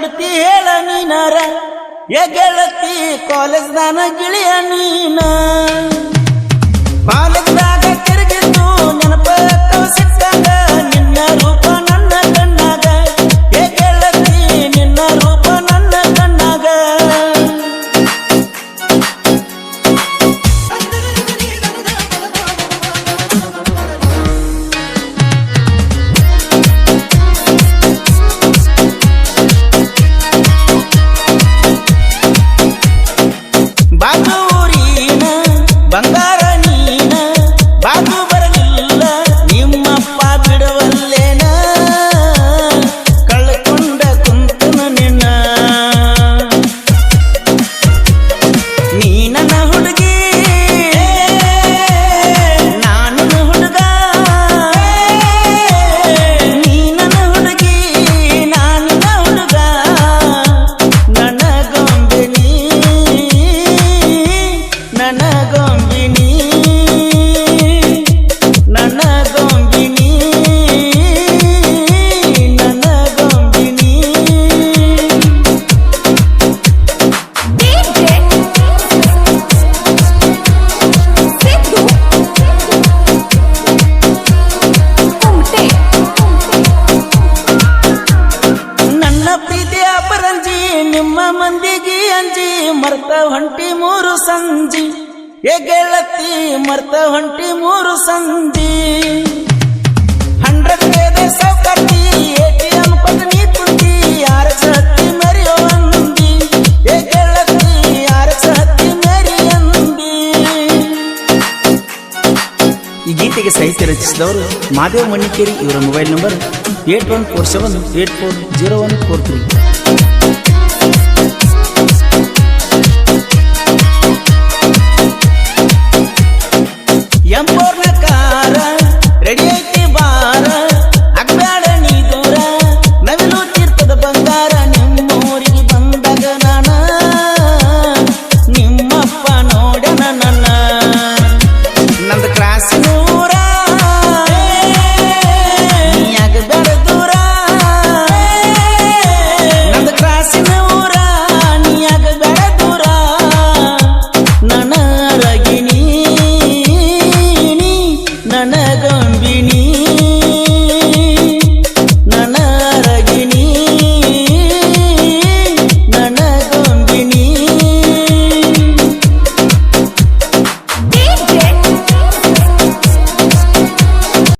ಬಿಡ್ತಿ ಹೇಳ ನೀನಾರ ಏ ಗೆಳತಿ ಕಾಲೇಜ್ದಾನ ಗಿಳಿಯ ನೀನ ಕಾಲೇಜ್ದಾಗ ತಿರುಗಿದ್ದು ನೆನಪ ಸಿಕ್ಕಾಗ ನಿನ್ನ ರೂಪ ನನ್ನ ಕಣ್ಣಾಗ ಏ ಗೆಳತಿ ನಿನ್ನ ರೂಪ ನನ್ನ ಕಣ್ಣಾಗ ಬಾಜೂರಿನ ಬಂಗಾರ ನೀನ ಬಾಜು ಬರಲಿಲ್ಲ ನಿಮ್ಮಪ್ಪ ಬಿಡವಲ್ಲೇನ ಕಳ್ಕೊಂಡ ಕುಂತನ ನಿನ್ನ ನೀ ನನ್ನ ಹುಡುಗಿ ನಾನು ಹುಡುಗ ನೀ ನನ್ನ ಹುಡುಗಿ ನಾನು ಹುಡುಗ ನನ್ನ ಗೊಂಬಿನಿ ನನ್ನ ಗೊಂಬಿನಿ ನನ್ನ ಗೊಂಬಿನಿ ನನ್ನ ಗೊಂಬಿನಿ ನನ್ನ ಪ್ರೀತಿಯ ಅಪರಂಜಿ ನಿಮ್ಮ ಮಂದಿಗೆ ಅಂಜಿ ಮರ್ತ ಹೊಂಟಿ ಮೂರು ಸಂಜಿ ಏ ಗೆಳತಿ ಮರ್ತ ಹೊಂಟಿ ಮೂರು ಸಂಜಿ 100 ಕೇದೆ ಸೌಕರ್ತಿ ATM ಪತ್ನಿ ಕುಂತಿ ಯಾರ ಸತ್ತಿ ಮರಿಯೋ ಅಂದಿ ಏ ಗೆಳತಿ ಯಾರ ಸತ್ತಿ ಮರಿಯಂದಿ ಈ ಗೀತೆಗೆ ಸಾಹಿತ್ಯ ರಚಿಸಿದವರು ಮಾದೇವ ಮಣ್ಣಿಕೇರಿ ಇವರ ಮೊಬೈಲ್ ನಂಬರ್ 8147840143